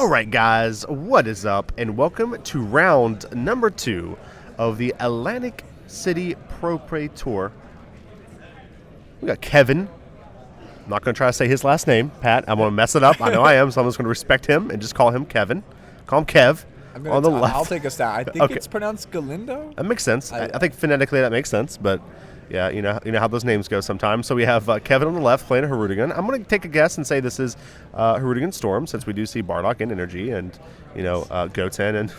Alright guys, what is up, and welcome to round number 2 of the Atlantic City Pro Play Tour. We got Kevin. I'm not going to try to say his last name, Pat. I'm going to mess it up. I know I am, so I'm just going to respect him and just call him Kevin. Call him Kev. On the left. I'll take a stab. I think it's pronounced Galindo. That makes sense. I think phonetically that makes sense, but yeah, you know how those names go sometimes. So we have Kevin on the left playing a Hirudegarn. I'm going to take a guess and say this is Hirudegarn Storm, since we do see Bardock and Energy and, Goten and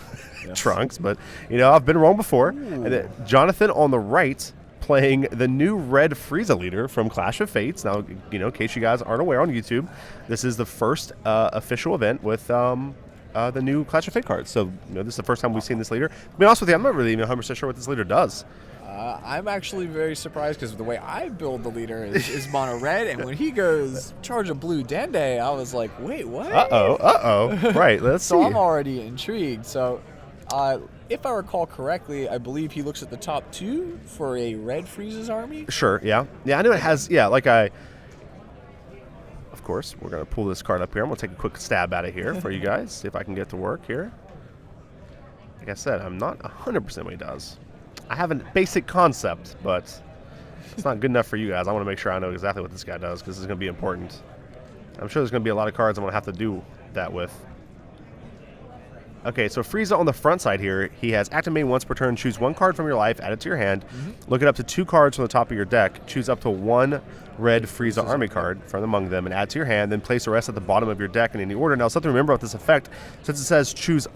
yes. Trunks. But, I've been wrong before. And then Jonathan on the right playing the new red Frieza leader from Clash of Fates. Now, in case you guys aren't aware on YouTube, this is the first official event with the new Clash of Fate cards. So, this is the first time we've seen this leader. To be honest with you, I'm not really even 100% sure what this leader does. I'm actually very surprised because the way I build the leader is mono red, and when he goes charge a blue Dende, I was like, wait, what? Right, let's see. So I'm already intrigued. So, if I recall correctly, I believe he looks at the top 2 for a red Frieza's army. Sure, yeah. Yeah, I know it has, Of course, we're going to pull this card up here. I'm going to take a quick stab at it here for you guys, see if I can get to work here. Like I said, I'm not 100% what he does. I have a basic concept, but it's not good enough for you guys. I want to make sure I know exactly what this guy does, because this is going to be important. I'm sure there's going to be a lot of cards I'm going to have to do that with. Okay, so Frieza on the front side here, he has active main once per turn. Choose 1 card from your life, add it to your hand. Look it up to 2 cards from the top of your deck. Choose up to 1 red Frieza army card from among them and add to your hand. Then place the rest at the bottom of your deck in any order. Now, something to remember about this effect, since it says since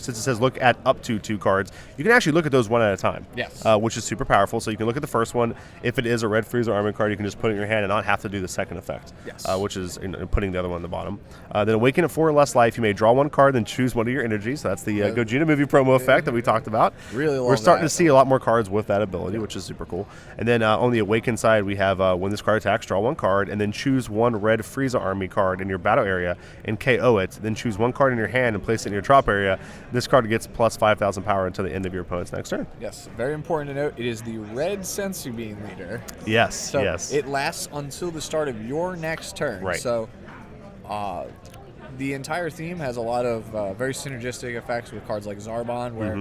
it says look at up to 2 cards, you can actually look at those one at a time. Yes. Which is super powerful. So you can look at the first one. If it is a red Frieza army card, you can just put it in your hand and not have to do the second effect. Yes. Which is putting the other one at the bottom. Then awaken at 4 or less life. You may draw 1 card, then choose 1 of your energies. So that's the Gogeta movie promo effect that we talked about. Really love We're starting that. to see a lot more cards with that ability, which is super cool. And then on the Awaken side, we have when this card attacks, draw 1 card, and then choose 1 red Frieza army card in your battle area and KO it. Then choose 1 card in your hand and place it in your drop area. This card gets plus 5,000 power until the end of your opponent's next turn. Yes, very important to note, it is the red Sensu Bean leader. Yes, so yes. It lasts until the start of your next turn. Right. So, the entire theme has a lot of very synergistic effects with cards like Zarbon, where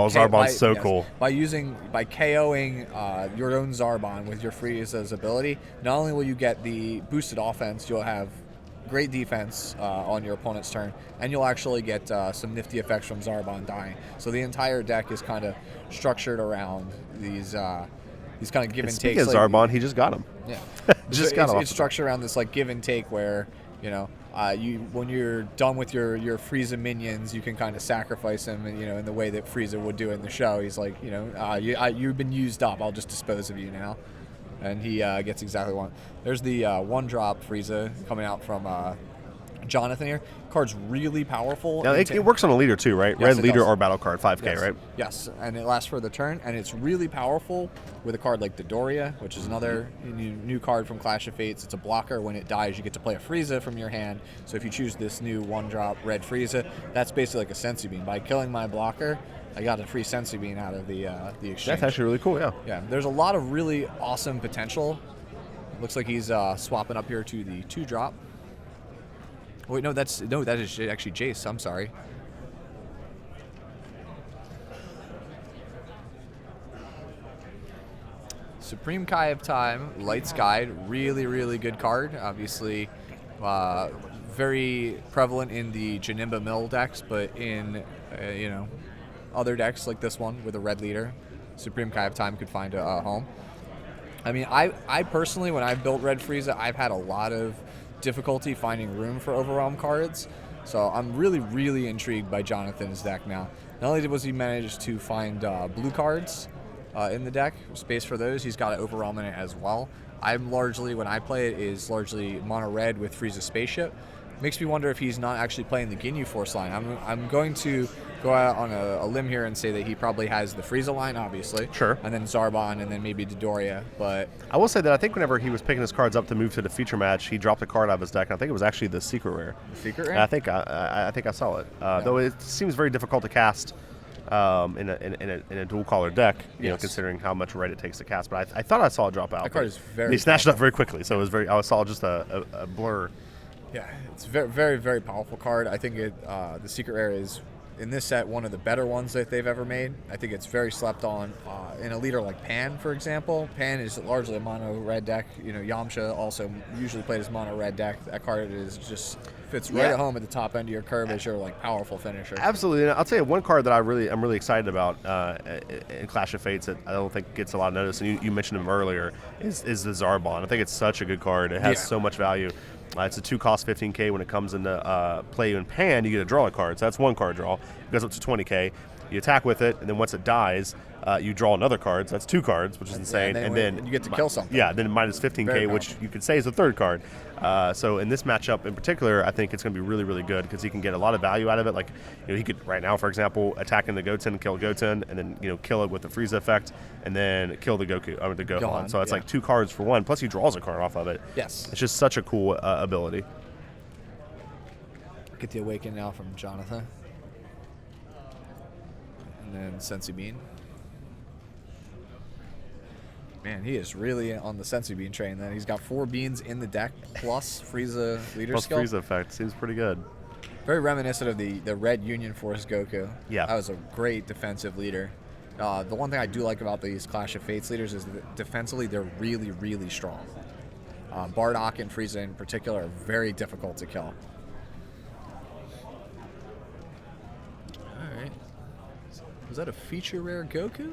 Zarbon's so cool. By KOing your own Zarbon with your Frieza's ability, not only will you get the boosted offense, you'll have great defense on your opponent's turn, and you'll actually get some nifty effects from Zarbon dying. So the entire deck is kind of structured around these kind of give and take. Speaking of Zarbon, he just got him. Yeah, It's structured around this give and take where when you're done with your Frieza minions, you can kind of sacrifice him, in the way that Frieza would do in the show. He's like, you've been used up. I'll just dispose of you now, and he gets exactly one. There's the 1-drop Frieza coming out from Jonathan here. Card's really powerful. Now, it works on a leader too, right? Yes, Red leader or battle card, 5k, yes. right? Yes, and it lasts for the turn, and it's really powerful with a card like Dodoria, which is another new card from Clash of Fates. It's a blocker. When it dies, you get to play a Frieza from your hand. So if you choose this new 1-drop red Frieza, that's basically like a Sensu Bean. By killing my blocker, I got a free Sensu Bean out of the exchange. That's actually really cool, yeah. Yeah, there's a lot of really awesome potential. Looks like he's swapping up here to the 2-drop. Wait, that is actually Jace. I'm sorry. Supreme Kai of Time, Light's Guide, really, really good card. Obviously, very prevalent in the Janemba Mill decks, but in other decks like this one with a red leader, Supreme Kai of Time could find a home. I mean, I personally, when I've built Red Frieza, I've had a lot of difficulty finding room for Overwhelm cards, so I'm really, really intrigued by Jonathan's deck now. Not only was he managed to find blue cards in the deck, space for those, he's got Overwhelm in it as well. When I play it, is largely mono red with Frieza Spaceship. Makes me wonder if he's not actually playing the Ginyu Force line. I'm going to go out on a limb here and say that he probably has the Frieza line, obviously. Sure. And then Zarbon, and then maybe Dodoria. But I will say that I think whenever he was picking his cards up to move to the feature match, he dropped a card out of his deck, and I think it was actually the Secret Rare. The Secret Rare? And I think I saw it. Though it seems very difficult to cast in a dual color deck, considering how much red it takes to cast. But I thought I saw it drop out. That card is very. He snatched it up very quickly, so it was I saw just a blur Yeah, it's very, very, very powerful card. I think the Secret Rare is, in this set, one of the better ones that they've ever made. I think it's very slept on. In a leader like Pan, for example, Pan is largely a mono red deck. Yamcha also usually played as mono red deck. That card is just fits right at home at the top end of your curve as your powerful finisher. Absolutely. And I'll tell you one card that I'm really excited about in Clash of Fates that I don't think gets a lot of notice, and you mentioned him earlier, is the Zarbon. I think it's such a good card. It has so much value. It's a 2-cost 15K. When it comes into play in Pan, you get to draw a card. So that's one card draw. It goes up to 20K. You attack with it, and then once it dies, you draw another card. So that's 2 cards, which is insane. And then you get to kill something. Yeah, then minus 15K, which you could say is a third card. So in this matchup in particular, I think it's going to be really, really good because he can get a lot of value out of it. Like, he could right now, for example, attack in the Goten, kill Goten, and then kill it with the Frieza effect, and then kill the the Gohan. So it's like 2 cards for 1. Plus he draws a card off of it. Yes, it's just such a cool ability. Get the Awaken now from Jonathan, and then Sensi Bean. Man, he is really on the Sensu Bean train. Then he's got 4 beans in the deck plus Frieza leader skill. Plus Frieza effect seems pretty good. Very reminiscent of the Red Union Force Goku. Yeah, that was a great defensive leader. The one thing I do like about these Clash of Fates leaders is that defensively they're really, really strong. Bardock and Frieza in particular are very difficult to kill. All right, was that a feature rare Goku?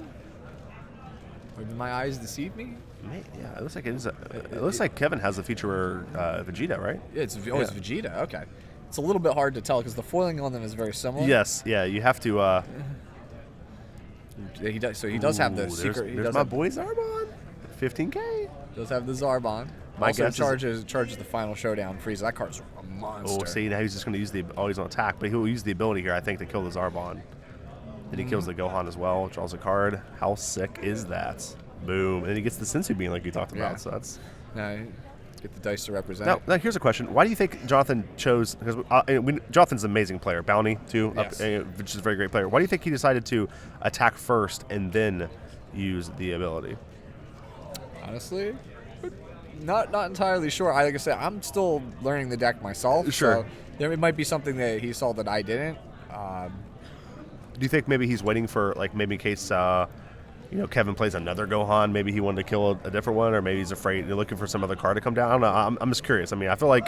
Or did my eyes deceive me? Yeah, it looks like it is. It looks like Kevin has the feature Vegeta, right? It's Vegeta. Okay, it's a little bit hard to tell because the foiling on them is very similar. Yes, yeah, you have to. He does. So he does have the secret. There's my boy Zarbon, 15K. Does have the Zarbon. My also guess charges the final showdown. Frieza. That card's a monster. Oh, see, now he's just going to use he's on attack, but he'll use the ability here, I think, to kill the Zarbon. Then he kills the Gohan as well, draws a card. How sick is that? Boom. And then he gets the Sensu Bean like you talked about. So that's... Get the dice to represent. Now, here's a question. Why do you think Jonathan chose... Because Jonathan's an amazing player. Bounty, too, yes. Which is a very great player. Why do you think he decided to attack first and then use the ability? Honestly, not entirely sure. Like I said, I'm still learning the deck myself. Sure. So there might be something that he saw that I didn't. Do you think maybe he's waiting for, maybe in case, Kevin plays another Gohan, maybe he wanted to kill a different one, or maybe he's afraid, looking for some other card to come down? I don't know. I'm just curious. I mean, I feel like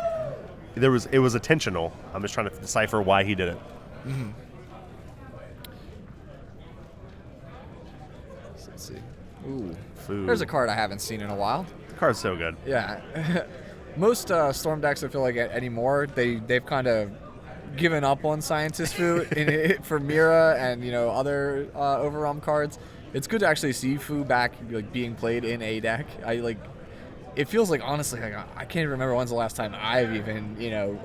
it was intentional. I'm just trying to decipher why he did it. Mm-hmm. So let's see. Ooh. Food. There's a card I haven't seen in a while. The card's so good. Yeah. Most Storm decks, I feel like anymore, they've kind of given up on Scientist Fu for Mira and other Overrealm cards. It's good to actually see Fu back being played in a deck. It feels like, honestly, I can't remember when's the last time I've even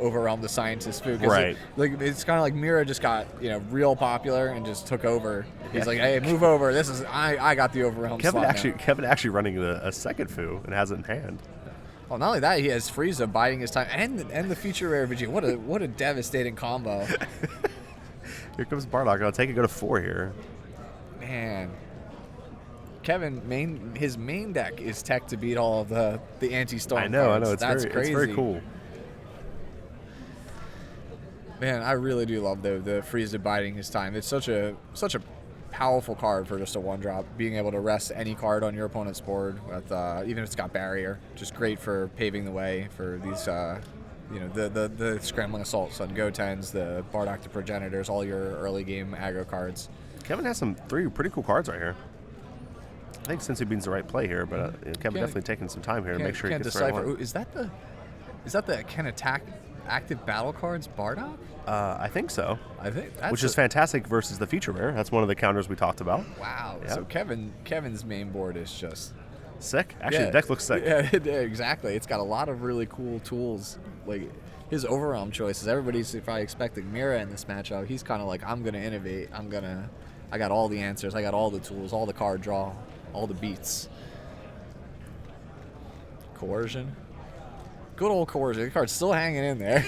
overwhelmed the Scientist Fu. Right. It's kind of like Mira just got real popular and just took over. He's like, hey, move over. I got the overwhelm. Kevin actually running a second Fu and has it in hand. Well, not only that, he has Frieza biding his time and the feature rare Vegeta. What a devastating combo. Here comes Bardock. I'll take it. Go to 4 here. Man, Kevin, his main deck is tech to beat all of the anti-storm. I know. Cards. That's crazy. It's very cool. Man, I really do love the Frieza biding his time. It's such a powerful card for just a 1-drop. Being able to rest any card on your opponent's board with even if it's got barrier, just great for paving the way for these the scrambling assaults on Gotens, the Bardock the Progenitors, all your early game aggro cards. Kevin has 3 pretty cool cards right here. I think Sensu Bean's the right play here, but Kevin definitely taking some time here to make sure he gets the right one. Is that the can attack active battle cards Bardock? I think so. I think that's which is fantastic versus the feature rare. That's one of the counters we talked about. Wow. Yeah. So Kevin's main board is just sick. Actually, the deck looks sick. Yeah, exactly. It's got a lot of really cool tools. Like his overwhelm choices. Everybody's probably expecting Mira in this matchup. He's kind of like, I'm gonna innovate. I got all the answers. I got all the tools, all the card draw, all the beats. Coercion. Good old Corsair. The card's still hanging in there.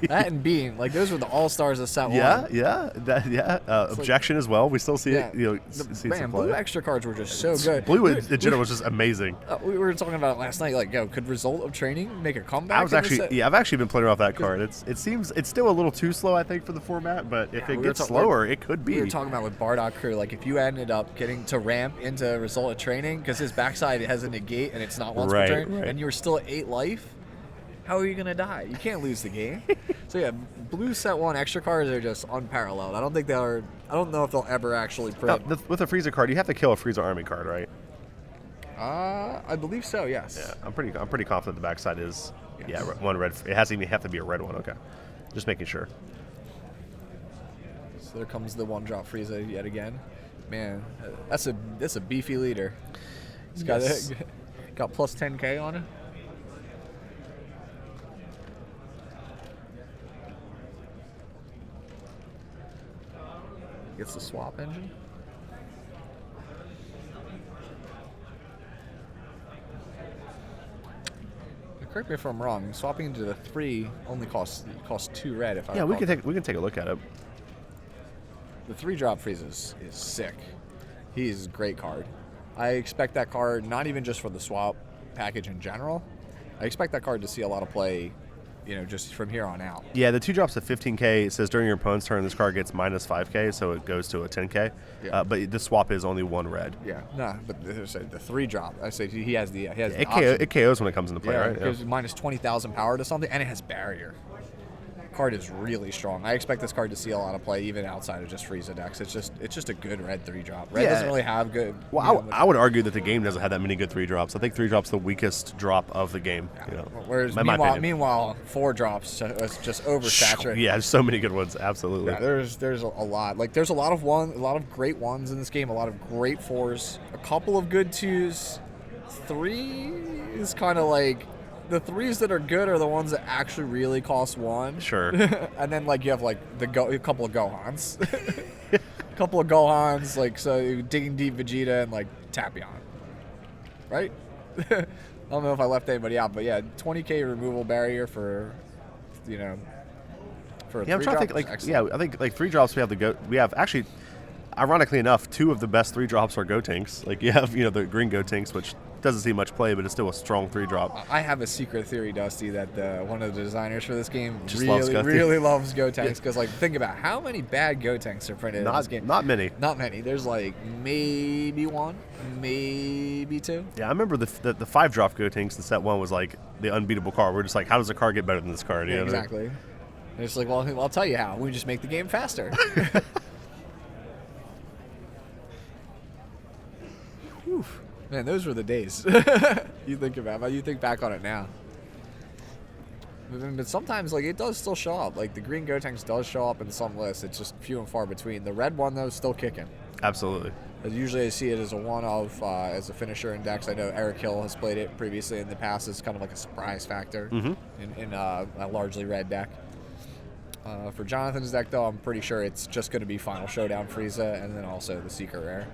That and Bean, like those were the all stars of set one. Yeah. Objection as well. We still see it. See man, some play. blue extra cards were just so good. Blue in general was just amazing. We were talking about it last night. Like, could Result of Training make a comeback? I've actually been playing off that card. It seems it's still a little too slow, I think, for the format. But if it gets slower, it could be. We were talking about with Bardock Crew, like if you ended up getting to ramp into Result of Training because his backside has a negate and it's not once per turn, and you were still at 8 life. How are you gonna die? You can't lose the game. So yeah, blue set 1 extra cards are just unparalleled. I don't know if they'll ever actually print. With a Frieza card, you have to kill a Frieza army card, right? I believe so. Yes. Yeah, I'm pretty confident the backside is. Yes. Yeah, one red. It has to even have to be a red one. Okay, just making sure. So there comes the 1-drop Frieza yet again. Man, that's a beefy leader. He's got plus 10k on it. Gets the swap engine. Correct me if I'm wrong. Swapping into the 3 only costs 2 red. If I we can take a look at it. The 3-drop Frieza is sick. He's a great card. I expect that card not even just for the swap package in general. I expect that card to see a lot of play. Just from here on out. Yeah, the 2 drops at 15k. It says during your opponent's turn, this card gets minus 5k, so it goes to a 10k. Yeah. But the swap is only 1 red. Yeah, but the 3-drop. I say he has the it KOs when it comes into play, right? It gives minus 20,000 power to something, and it has barrier. Card is really strong. I expect this card to see a lot of play even outside of just Frieza decks. It's just a good red 3-drop. Red doesn't really have good. Well, I would argue that the game doesn't have that many good 3-drops. I think 3-drop's the weakest drop of the game. Yeah. Whereas meanwhile 4-drops is just oversaturated. Yeah, there's so many good ones. Absolutely. Yeah, there's a lot. Like there's a lot of great 1s in this game. A lot of great 4s. A couple of good 2s. 3 is kind of like. The 3s that are good are the ones that actually really cost 1. Sure. And then you have a couple of Gohans. A couple of Gohans, so Digging Deep Vegeta and Tapion. Right? I don't know if I left anybody out, but yeah, 20k removal barrier for for a 3-drop. I'm trying to think I think 3-drops we have actually ironically enough 2 of the best 3-drops are Gotenks. You have the green Gotenks, which doesn't see much play, but it's still a strong 3-drop. I have a secret theory, Dusty, that one of the designers for this game really loves Gotenks because think about how many bad Gotenks are printed in this game. Not many. There's maybe 1, maybe 2. Yeah, I remember the 5-drop Gotenks in set 1 was the unbeatable card. We're just how does a card get better than this card? Yeah, exactly. And it's well, I'll tell you how. We just make the game faster. Whew. Man, those were the days. You think back on it now. But sometimes, it does still show up. The green Gotenks does show up in some lists. It's just few and far between. The red one, though, is still kicking. Absolutely. Usually I see it as a one-of, as a finisher in decks. I know Eric Hill has played it previously in the past as kind of a surprise factor in a largely red deck. For Jonathan's deck, though, I'm pretty sure it's just going to be Final Showdown Frieza and then also the Secret Rare.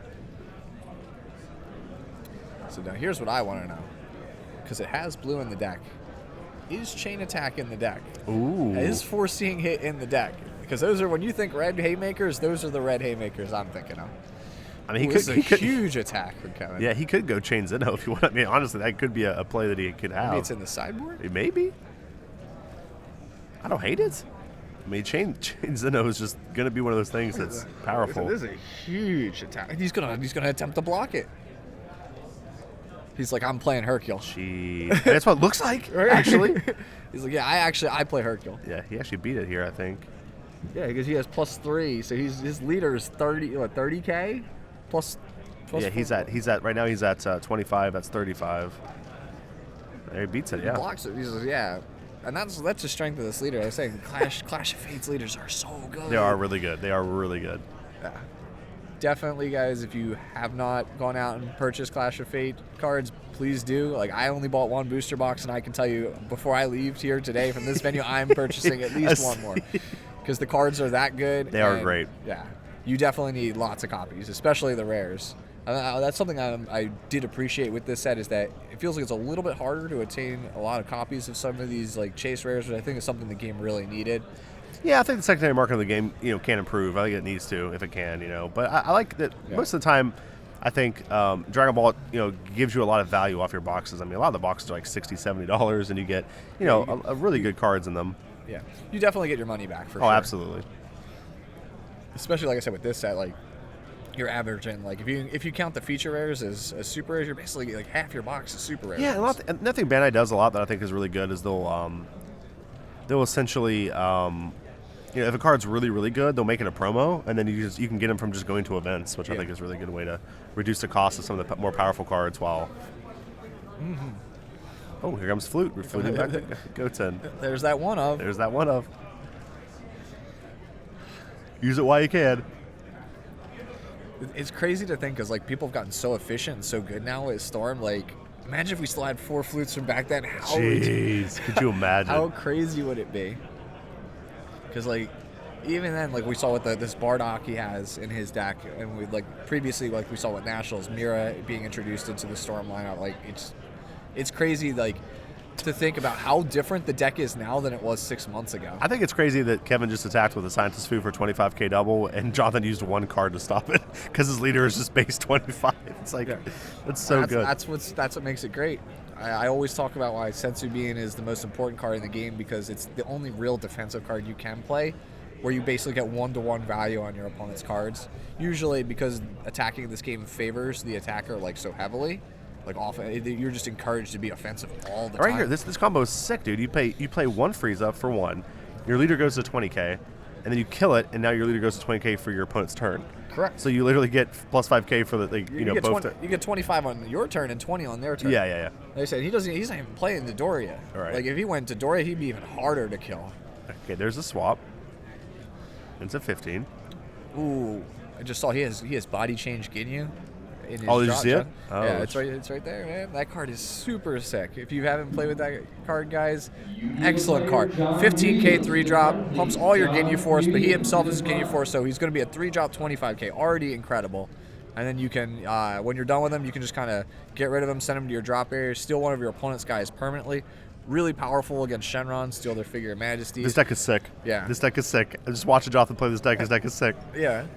So now here's what I want to know, because it has blue in the deck. Is Chain Attack in the deck? Ooh. Is Foreseeing Hit in the deck? Because those are, when you think red haymakers, those are the red haymakers I'm thinking of. I mean, he could huge attack for Kevin. Yeah, he could go Chain Zeno if you want. I mean, honestly, that could be a play that he could have. Maybe it's in the sideboard? Maybe. I don't hate it. I mean, Chain Zeno is just going to be one of those things that's powerful. This is a huge attack. He's gonna attempt to block it. He's like, I'm playing Hercule. That's what it looks like, actually. He's like, yeah, I play Hercule. Yeah, he actually beat it here, I think. Yeah, because he has +3, so his leader is 30k plus. Yeah, he's at right now. He's at 25. That's 35. There he beats it. Yeah. He blocks it. He's like, yeah, and that's the strength of this leader. I was saying, Clash of Fates leaders are so good. They are really good. Yeah. Definitely, guys, if you have not gone out and purchased Clash of Fate cards, please do. I only bought 1 booster box, and I can tell you, before I leave here today from this venue, I'm purchasing at least 1 more. Because the cards are that good. They are great. Yeah. You definitely need lots of copies, especially the rares. That's something I did appreciate with this set, is that it feels like it's a little bit harder to attain a lot of copies of some of these like chase rares, which I think is something the game really needed. Yeah, I think the secondary market of the game, can improve. I think it needs to if it can, But I like that most of the time. I think Dragon Ball, gives you a lot of value off your boxes. I mean, a lot of the boxes are like $60, $70, and you get, a really good cards in them. Yeah, you definitely get your money back for sure. Oh, absolutely. Especially like I said with this set, like you're averaging like if you count the feature rares as super rares, you're basically like half your box is super rares. Yeah, and nothing Bandai does a lot that I think is really good is they'll essentially. If a card's really, really good, they'll make it a promo, and then you can get them from just going to events, which I think is a really good way to reduce the cost of some of the more powerful cards while... Mm-hmm. Oh, here comes Flute. We're fluting back to Goten. There's that one of. Use it while you can. It's crazy to think, because like people have gotten so efficient and so good now with Storm. Like, imagine if we still had 4 Flutes from back then. Jeez, could you imagine? How crazy would it be? Because like even then, like we saw with this Bardock he has in his deck, and we like previously, like we saw with Nationals, Mira being introduced into the Storm lineup. Like it's crazy, like to think about how different the deck is now than it was 6 months ago. I think it's crazy that Kevin just attacked with a Scientist Fu for 25k double, and Jonathan used 1 card to stop it because his leader is just base 25. It's like that's so good. That's what makes it great. I always talk about why Sensu Bean is the most important card in the game, because it's the only real defensive card you can play, where you basically get 1-to-1 value on your opponent's cards. Usually, because attacking in this game favors the attacker like so heavily, like often you're just encouraged to be offensive all the time. Right here, this combo is sick, dude. You play 1 Frieza for 1, your leader goes to 20k, and then you kill it, and now your leader goes to 20k for your opponent's turn. Correct. So you literally get plus 5k for the both. You get 25 on your turn and 20 on their turn. Yeah. Like I said, he's not even playing Dodoria yet. Right. Like if he went to Dodoria, he'd be even harder to kill. Okay, there's a swap. It's a 15. Ooh, I just saw he has body change Ginyu. In his did you see it? Oh, yeah, it's right there, man. That card is super sick. If you haven't played with that card, guys, excellent card. 15k 3-drop, pumps all your Ginyu Force, but he himself is Ginyu Force, so he's going to be a 3-drop 25k, already incredible. And then you can, when you're done with him, you can just kind of get rid of him, send him to your drop area, steal one of your opponent's guys permanently. Really powerful against Shenron, steal their Figure of Majesty. This deck is sick. Yeah. This deck is sick. I just watched Jonathan play this deck. His deck is sick. Yeah.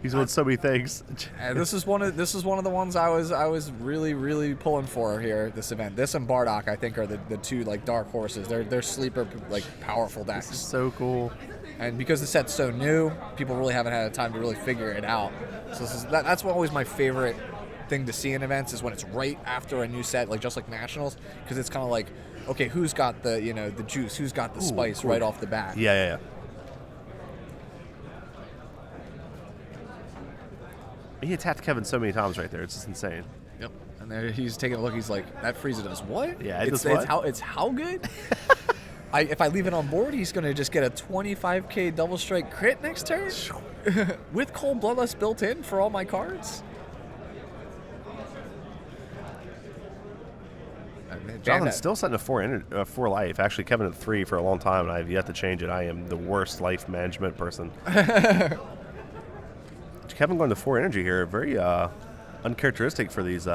He's doing so many things. And this is one of the ones I was really pulling for here at this event. This and Bardock, I think, are the two like dark horses. They're sleeper like powerful decks. This is so cool. And because the set's so new, people really haven't had time to really figure it out. So that's always my favorite thing to see in events, is when it's right after a new set, like just like Nationals, because it's kind of like, okay, who's got the the juice, who's got the spice right off the bat. Yeah. He attacked Kevin so many times right there. It's just insane. Yep. And there he's taking a look. He's like, that Frieza does what? Yeah, it's how good? If I leave it on board, he's going to just get a 25k double strike crit next turn with Cold Bloodlust built in for all my cards. Jonathan's still setting a 4 life. Actually, Kevin at 3 for a long time, and I have yet to change it. I am the worst life management person. Kevin going to 4 energy here, very uncharacteristic for these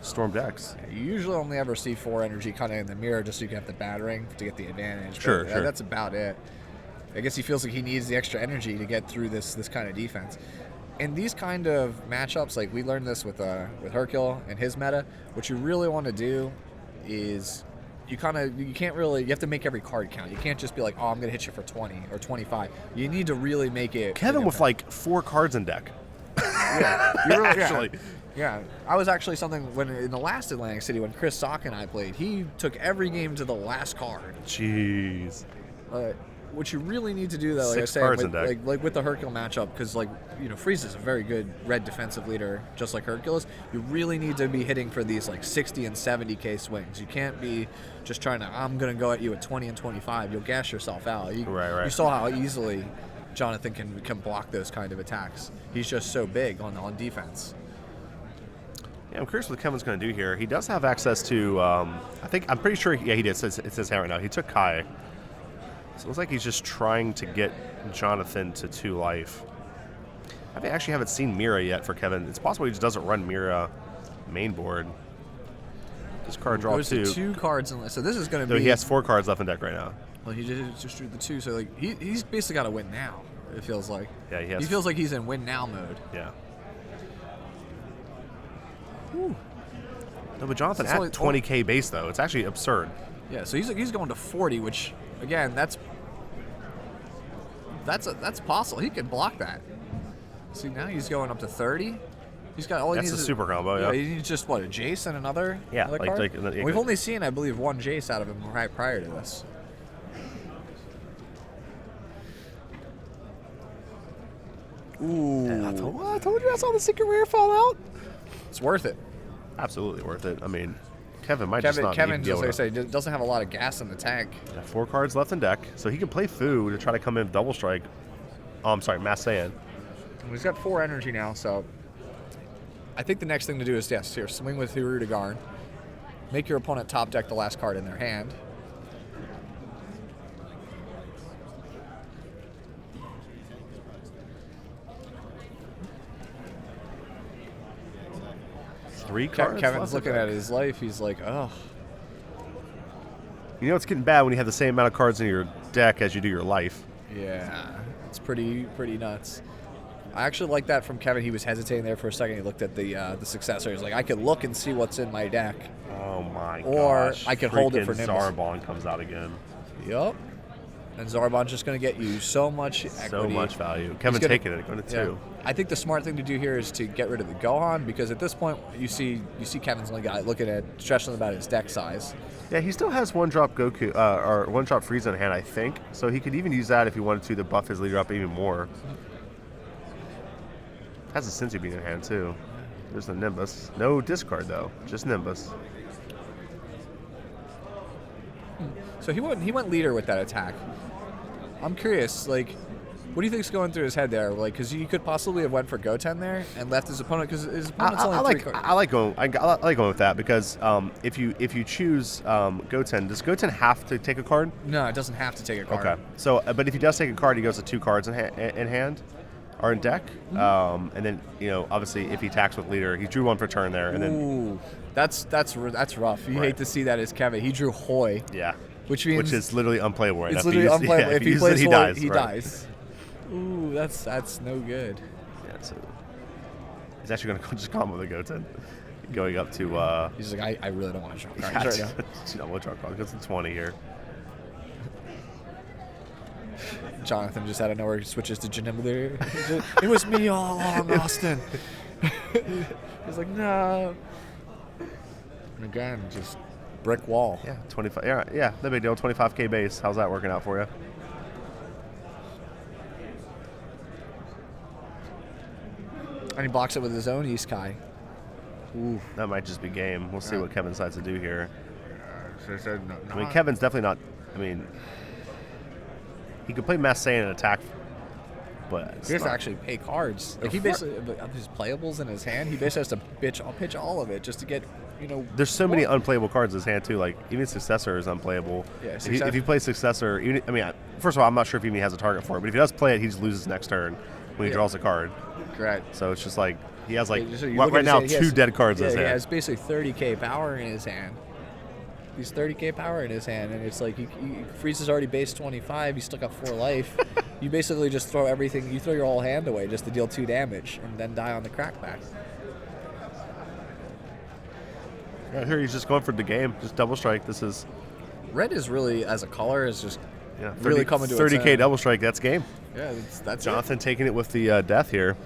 Storm decks. You usually only ever see 4 energy kind of in the mirror, just so you can have the battering to get the advantage. Sure. That's about it. I guess he feels like he needs the extra energy to get through this kind of defense. In these kind of matchups, like we learned this with Hercule and his meta, what you really want to do is you have to make every card count. You can't just be like, oh, I'm going to hit you for 20 or 25. You need to really make it. Kevin with like 4 cards in deck. Yeah, you really, actually. Yeah, I was actually when in the last Atlantic City when Chris Sock and I played, he took every game to the last card. Jeez. What you really need to do, though, like I said, like with the Hercule matchup, because Frieza is a very good red defensive leader, just like Hercules. You really need to be hitting for these like 60 and 70k swings. You can't be just trying to, I'm gonna go at you at 20 and 25. You'll gas yourself out. Right. You saw how easily Jonathan can block those kind of attacks. He's just so big on defense. Yeah, I'm curious what Kevin's going to do here. He does have access to, I'm pretty sure, he did. It says here right now. He took Kai. So it looks like he's just trying to get Jonathan to 2 life. actually haven't seen Mira yet for Kevin. It's possible he just doesn't run Mira main board. This card draw Goes to 2 cards, so this is going to So be. he has 4 cards left in deck right now. Well, he just drew the 2, so like he's basically got to win now. It feels like. Yeah, he has. He feels like he's in win now mode. Yeah. Whew. No, but Jonathan So at it's only- 20K base though. It's actually absurd. Yeah, so he's going to 40, which again that's possible. He can block that. See, now he's going up to 30. He's got all he That's needs a is- super combo. Yeah. He needs just what, a Jace and another. Yeah, another like- card? like- We've only seen, I believe, 1 Jace out of him prior to this. Ooh, I told you I saw the secret rare fall out. it's worth it. Absolutely worth it. I mean, Kevin might just not Kevin, be able just like I to. say, doesn't have a lot of gas in the tank. 4 cards left in deck, so he can play Fu to try to come in with double strike. Oh, I'm sorry, Mass Saiyan. He's got 4 energy now, so I think the next thing to do is here swing with Hirudegarn, make your opponent top deck the last card in their hand. Three cards. Kevin's left in looking deck. at his life. He's like, oh, You know it's getting bad when you have the same amount of cards in your deck as you do your life. yeah, it's pretty nuts. I actually like that from Kevin. He was hesitating there for a second. He looked at the successor. He's like, I could look and see what's in my deck. Oh my Or gosh. I could hold it for Freaking Nimbus. Zarbon comes out again. Yup. And Zarbon's just going to get you so much equity. So much value. Kevin gonna- taking it, going to 2. I think the smart thing to do here is to get rid of the Gohan, because at this point you see Kevin's only got looking at stretching about his deck size. Yeah, he still has 1-drop Goku, or 1-drop Frieza in hand, I think. So he could even use that if he wanted to buff his leader up even more. Has a Senzu Bean in hand too. There's the Nimbus. No discard though, just Nimbus. So he went leader with that attack. I'm curious, like, what do you think's going through his head there? Like, because he could possibly have went for Goten there and left his opponent, because his opponent's only 3 cards. I like going with that because if you choose Goten, does Goten have to take a card? No, it doesn't have to take a card. Okay. So, but if he does take a card, he goes to 2 cards in hand or in deck. And then obviously if he attacks with leader, he drew 1 for turn there, and then Ooh, that's rough. You Right. hate to see that as Kevin. He drew Hoi, yeah, which means is literally unplayable right now. it's If he literally uses- unplayable. yeah, if he uses plays it, he Hoi, dies. he right. dies. Ooh, that's no good. Yeah, so he's actually going to just combo the Goten, going up to. He's like, I really don't want to draw cards right now. We'll draw cards. It's a 20 here. Jonathan just out of nowhere switches to Janim there. It was me all along, Austin. He's like, no. And again, just brick wall. Yeah, 25. Yeah, no big deal. 25K base. How's that working out for you? And he blocks it with his own Iskai. Ooh. That might just be game. We'll see what Kevin decides to do here. So I mean, Kevin's definitely not. I mean, he could play Mass Saiyan and attack, but it's he has to not- actually pay cards. Like he basically, of his playables in his hand, he basically has to pitch all of it just to get, There's so many unplayable cards in his hand too. Like even Successor is unplayable. Yeah, If he plays Successor, first of all, I'm not sure if he even has a target for it. But if he does play it, he just loses next turn when he draws a card. Correct. So it's just like he has like So you look right at now his hand, he 2 has- dead cards in his He hand. has basically 30k power in his hand. He's 30k power in his hand, and it's like Frieza's already base 25. He's still got 4 life. You basically just throw everything. You throw your whole hand away just to deal 2 damage, and then die on the crackback. Right here, he's just going for the game, just double strike. This is Red is really, as a color, is just 30, really coming to its 30K own. double strike. That's game. Yeah, that's Jonathan taking it with the death here.